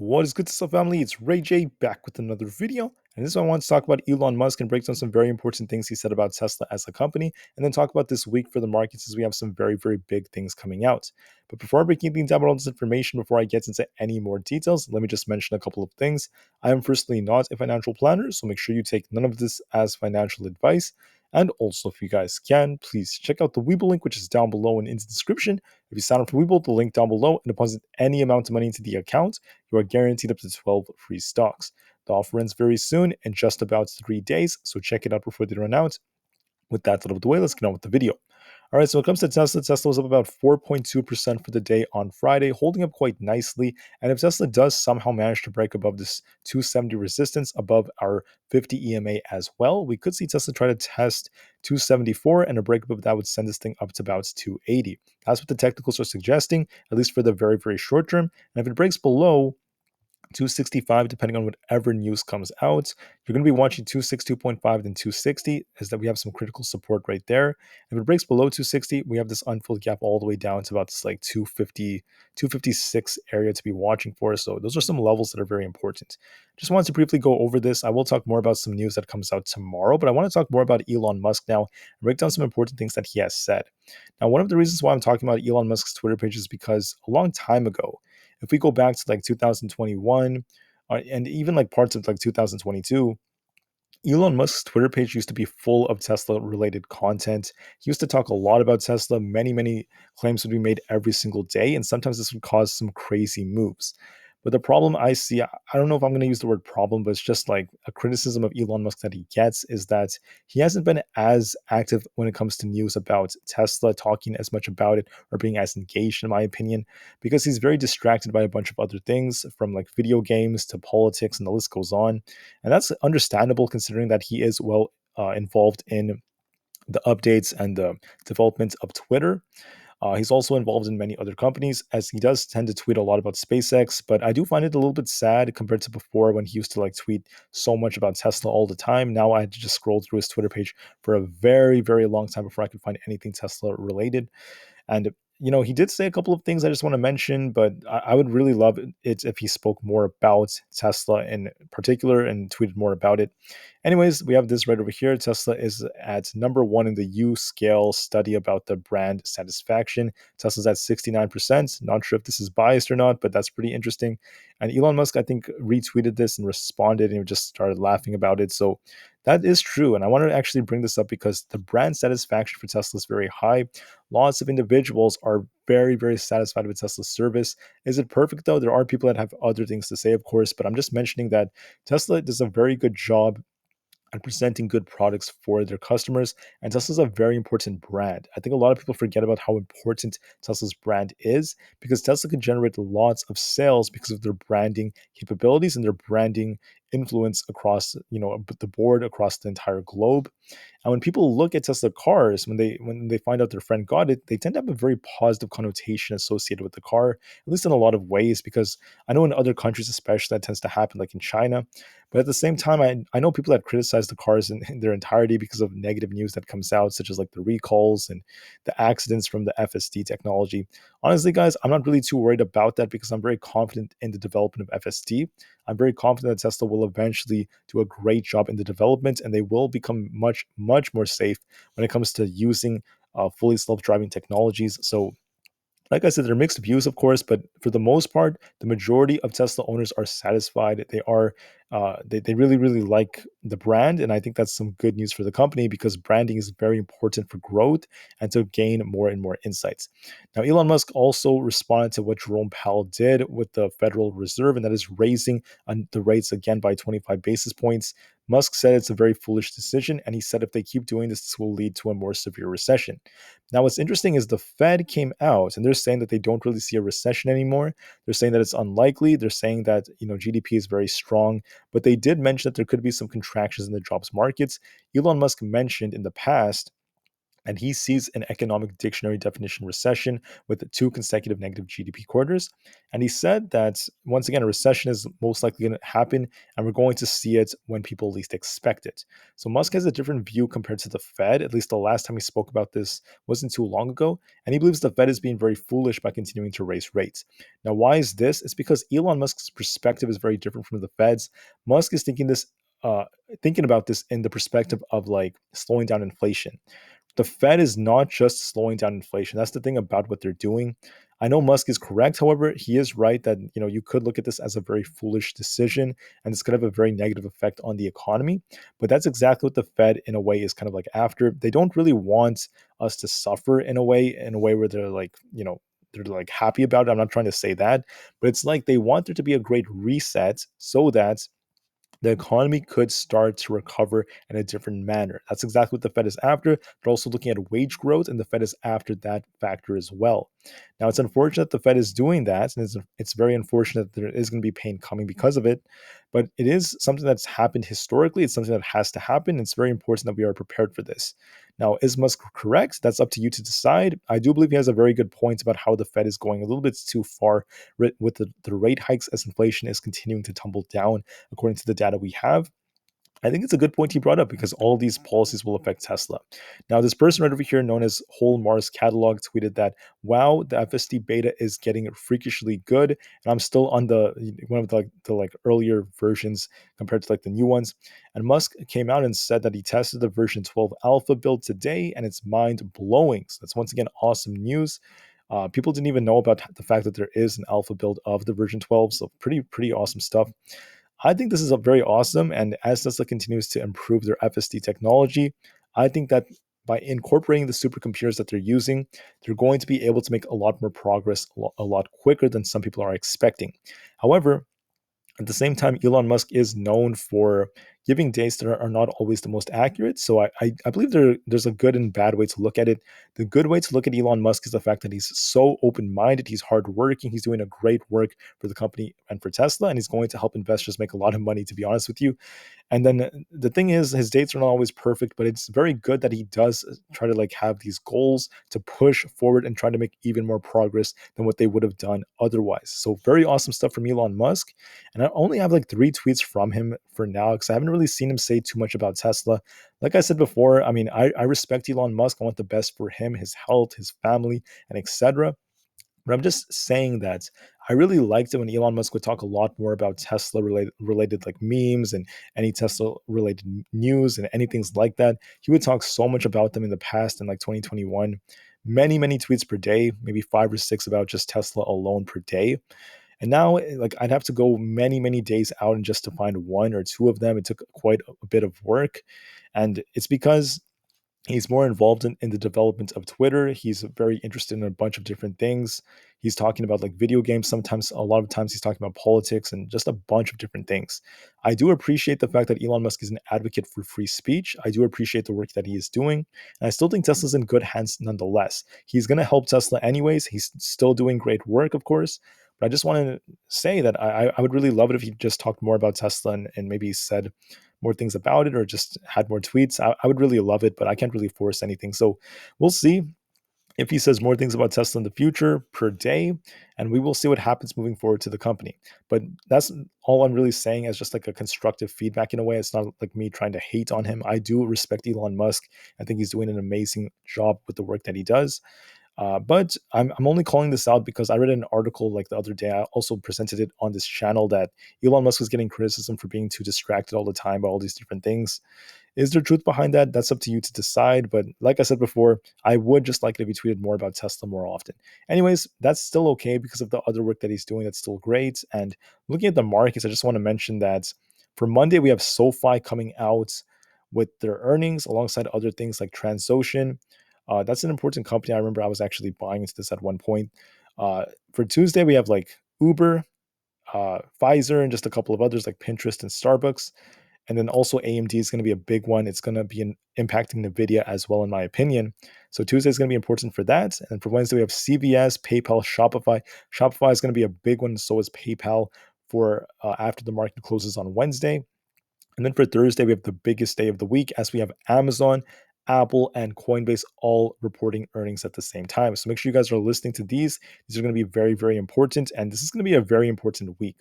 What is good, stuff, family? It's Ray J back with another video. And this one I want to talk about Elon Musk and break down some very important things he said about Tesla as a company, and then talk about this week for the markets as we have some very, very big things coming out. But before breaking things down about all this information, before I get into any more details, let me just mention a couple of things. I am firstly not a financial planner, so make sure you take none of this as financial advice. And also, if you guys can, please check out the Webull link, which is down below and in the description. If you sign up for Webull, the link down below, and deposit any amount of money into the account, you are guaranteed up to 12 free stocks. The offer ends very soon in just about 3 days, so check it out before they run out. With that out of the way, let's get on with the video. All right, so when it comes to Tesla, Tesla was up about 4.2% for the day on Friday, holding up quite nicely. And if Tesla does somehow manage to break above this 270 resistance above our 50 EMA as well, we could see Tesla try to test 274, and a break above that would send this thing up to about 280. That's what the technicals are suggesting, at least for the very, very short term. And if it breaks below 265, depending on whatever news comes out. You're going to be watching 262.5 then 260, as that we have some critical support right there. If it breaks below 260, we have this unfilled gap all the way down to about this like 250, 256 area to be watching for. So those are some levels that are very important. Just wanted to briefly go over this. I will talk more about some news that comes out tomorrow, but I want to talk more about Elon Musk now and break down some important things that he has said. Now, one of the reasons why I'm talking about Elon Musk's Twitter page is because a long time ago, if we go back to like 2021 and even like parts of like 2022, Elon Musk's Twitter page used to be full of Tesla related content. He used to talk a lot about Tesla. Many claims would be made every single day, and sometimes this would cause some crazy moves. But the problem I see, I don't know if I'm going to use the word problem, but it's just like a criticism of Elon Musk that he gets is that he hasn't been as active when it comes to news about Tesla, talking as much about it or being as engaged, in my opinion, because he's very distracted by a bunch of other things from like video games to politics, and the list goes on. And that's understandable considering that he is well involved in the updates and the development of Twitter. He's also involved in many other companies, as he does tend to tweet a lot about SpaceX. But I do find it a little bit sad compared to before when he used to like tweet so much about Tesla all the time. Now I had to just scroll through his Twitter page for a very, very long time before I could find anything Tesla related. And he did say a couple of things I just want to mention, but I would really love it if he spoke more about Tesla in particular and tweeted more about it. Anyways, we have this right over here. Tesla is at number one in the U scale study about the brand satisfaction. Tesla's at 69%. Not sure if this is biased or not, but that's pretty interesting. And Elon Musk, I think, retweeted this and responded and just started laughing about it. So that is true. And I want to actually bring this up because the brand satisfaction for Tesla is very high. Lots of individuals are very, very satisfied with Tesla's service. Is it perfect though? There are people that have other things to say, of course, but I'm just mentioning that Tesla does a very good job and presenting good products for their customers. And Tesla's a very important brand. I think a lot of people forget about how important Tesla's brand is because Tesla can generate lots of sales because of their branding capabilities and their branding influence across, the board across the entire globe. And when people look at Tesla cars, when they find out their friend got it, they tend to have a very positive connotation associated with the car, at least in a lot of ways, because I know in other countries, especially, that tends to happen, like in China. But at the same time, I know people that criticize the cars in their entirety because of negative news that comes out, such as like the recalls and the accidents from the FSD technology. Honestly, guys, I'm not really too worried about that because I'm very confident in the development of FSD. I'm very confident that Tesla will eventually do a great job in the development, and they will become much more safe when it comes to using fully self-driving technologies. So like I said, there are mixed views, of course, but for the most part, the majority of Tesla owners are satisfied. They really like the brand, and I think that's some good news for the company because branding is very important for growth and to gain more and more insights. Now, Elon Musk also responded to what Jerome Powell did with the Federal Reserve, and that is raising the rates again by 25 basis points. Musk said it's a very foolish decision, and he said if they keep doing this, this will lead to a more severe recession. Now, what's interesting is the Fed came out and they're saying that they don't really see a recession anymore. They're saying that it's unlikely. They're saying that GDP is very strong, but they did mention that there could be some contractions in the jobs markets. Elon Musk mentioned in the past and he sees an economic dictionary definition recession with two consecutive negative GDP quarters. And he said that once again, a recession is most likely going to happen, and we're going to see it when people least expect it. So Musk has a different view compared to the Fed. At least the last time he spoke about this wasn't too long ago. And he believes the Fed is being very foolish by continuing to raise rates. Now, why is this? It's because Elon Musk's perspective is very different from the Fed's. Musk is uh, thinking about this in the perspective of like slowing down inflation. The Fed is not just slowing down inflation. That's the thing about what they're doing. I know Musk is correct. However, he is right that you could look at this as a very foolish decision, and it's going to have a very negative effect on the economy. But that's exactly what the Fed, in a way, is kind of like after. They don't really want us to suffer in a way where they're like they're like happy about it. I'm not trying to say that, but it's like they want there to be a great reset so that the economy could start to recover in a different manner. That's exactly what the Fed is after. They're also looking at wage growth, and the Fed is after that factor as well. Now, it's unfortunate the Fed is doing that, and it's very unfortunate that there is going to be pain coming because of it. But it is something that's happened historically. It's something that has to happen. It's very important that we are prepared for this. Now, is Musk correct? That's up to you to decide. I do believe he has a very good point about how the Fed is going a little bit too far with the rate hikes as inflation is continuing to tumble down according to the data we have. I think it's a good point he brought up because all these policies will affect Tesla. Now, this person right over here, known as Whole Mars Catalog, tweeted that, "Wow, the FSD beta is getting freakishly good," and I'm still on the one of the like earlier versions compared to like the new ones. And Musk came out and said that he tested the version 12 alpha build today, and it's mind blowing. So that's once again awesome news. People didn't even know about the fact that there is an alpha build of the version 12, so pretty awesome stuff. I think this is a very awesome, and as Tesla continues to improve their FSD technology, I think that by incorporating the supercomputers that they're using, they're going to be able to make a lot more progress a lot quicker than some people are expecting. However, at the same time, Elon Musk is known for giving dates that are not always the most accurate. So I believe there's a good and bad way to look at it. The good way to look at Elon Musk is the fact that he's so open minded, he's hardworking, he's doing a great work for the company and for Tesla, and he's going to help investors make a lot of money, to be honest with you. And then the thing is, his dates are not always perfect, but it's very good that he does try to like have these goals to push forward and try to make even more progress than what they would have done otherwise. So very awesome stuff from Elon Musk. And I only have like three tweets from him for now because I haven't really seen him say too much about Tesla. Like I said before, I mean, I respect Elon Musk. I want the best for him, his health, his family, and etc. But I'm just saying that I really liked it when Elon Musk would talk a lot more about Tesla related like memes and any Tesla related news and anything like that. He would talk so much about them in the past in like 2021. Many tweets per day, maybe 5 or 6 about just Tesla alone per day. And now, like, I'd have to go many days out and just to find one or two of them. It took quite a bit of work. And it's because he's more involved in the development of Twitter. He's very interested in a bunch of different things. He's talking about like video games. Sometimes, a lot of times, he's talking about politics and just a bunch of different things. I do appreciate the fact that Elon Musk is an advocate for free speech. I do appreciate the work that he is doing. And I still think Tesla's in good hands nonetheless. He's going to help Tesla anyways. He's still doing great work, of course. But I just want to say that I would really love it if he just talked more about Tesla and maybe said more things about it or just had more tweets. I would really love it, but I can't really force anything. So we'll see if he says more things about Tesla in the future per day, and we will see what happens moving forward to the company. But that's all I'm really saying as just like a constructive feedback in a way. It's not like me trying to hate on him. I do respect Elon Musk. I think he's doing an amazing job with the work that he does. But I'm only calling this out because I read an article like the other day. I also presented it on this channel that Elon Musk was getting criticism for being too distracted all the time by all these different things. Is there truth behind that? That's up to you to decide. But like I said before, I would just like it if he tweeted more about Tesla more often. Anyways, that's still okay because of the other work that he's doing. That's still great. And looking at the markets, I just want to mention that for Monday, we have SoFi coming out with their earnings alongside other things like Transocean. That's an important company. I remember I was actually buying into this at one point. For Tuesday, we have like Uber, Pfizer, and just a couple of others like Pinterest and Starbucks. And then also AMD is going to be a big one. It's going to be impacting NVIDIA as well, in my opinion. So Tuesday is going to be important for that. And for Wednesday, we have CVS, PayPal, Shopify. Shopify is going to be a big one. So is PayPal for after the market closes on Wednesday. And then for Thursday, we have the biggest day of the week as we have Amazon, Apple, and Coinbase all reporting earnings at the same time. So make sure you guys are listening to these. These are going to be very, very important. And this is going to be a very important week.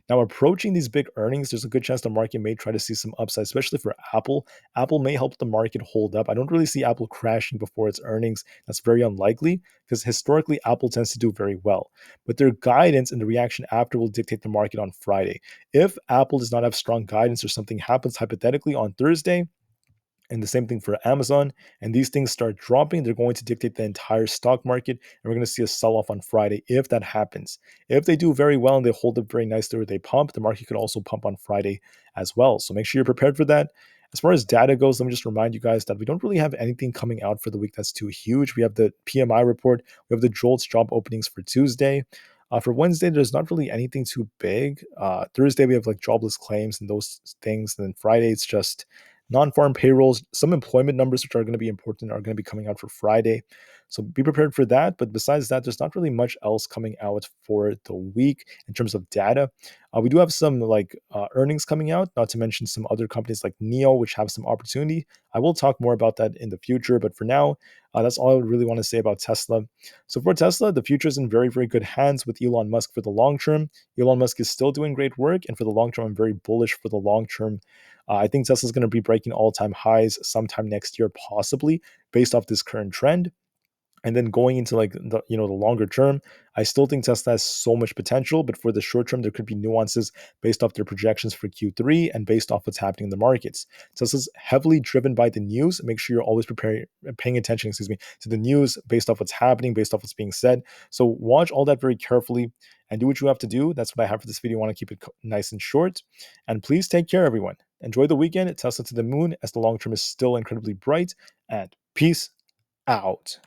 Now, approaching these big earnings, there's a good chance the market may try to see some upside, especially for Apple. Apple may help the market hold up. I don't really see Apple crashing before its earnings. That's very unlikely because historically, Apple tends to do very well. But their guidance and the reaction after will dictate the market on Friday. If Apple does not have strong guidance or something happens hypothetically on Thursday, and the same thing for Amazon, and these things start dropping, they're going to dictate the entire stock market, and we're going to see a sell off on Friday if that happens. If they do very well and they hold up very nicely or they pump, the market could also pump on Friday as well. So make sure you're prepared for that. As far as data goes, let me just remind you guys that we don't really have anything coming out for the week that's too huge. We have the PMI report, we have the JOLTS job openings for Tuesday. For Wednesday, there's not really anything too big. Thursday, we have like jobless claims and those things. And then Friday, it's just non-farm payrolls. Some employment numbers, which are going to be important, are going to be coming out for Friday. So be prepared for that. But besides that, there's not really much else coming out for the week in terms of data. We do have some earnings coming out, not to mention some other companies like Neo, which have some opportunity. I will talk more about that in the future. But for now, that's all I would really want to say about Tesla. So for Tesla, the future is in very, very good hands with Elon Musk for the long term. Elon Musk is still doing great work. And for the long term, I'm very bullish for the long term. I think Tesla's going to be breaking all-time highs sometime next year, possibly based off this current trend. And then going into the longer term, I still think Tesla has so much potential, but for the short term, there could be nuances based off their projections for Q3 and based off what's happening in the markets. Tesla's heavily driven by the news. Make sure you're always paying attention, to the news based off what's happening, based off what's being said. So watch all that very carefully and do what you have to do. That's what I have for this video. I want to keep it nice and short. And please take care, everyone. Enjoy the weekend. Tesla to the moon, as the long term is still incredibly bright. And peace out.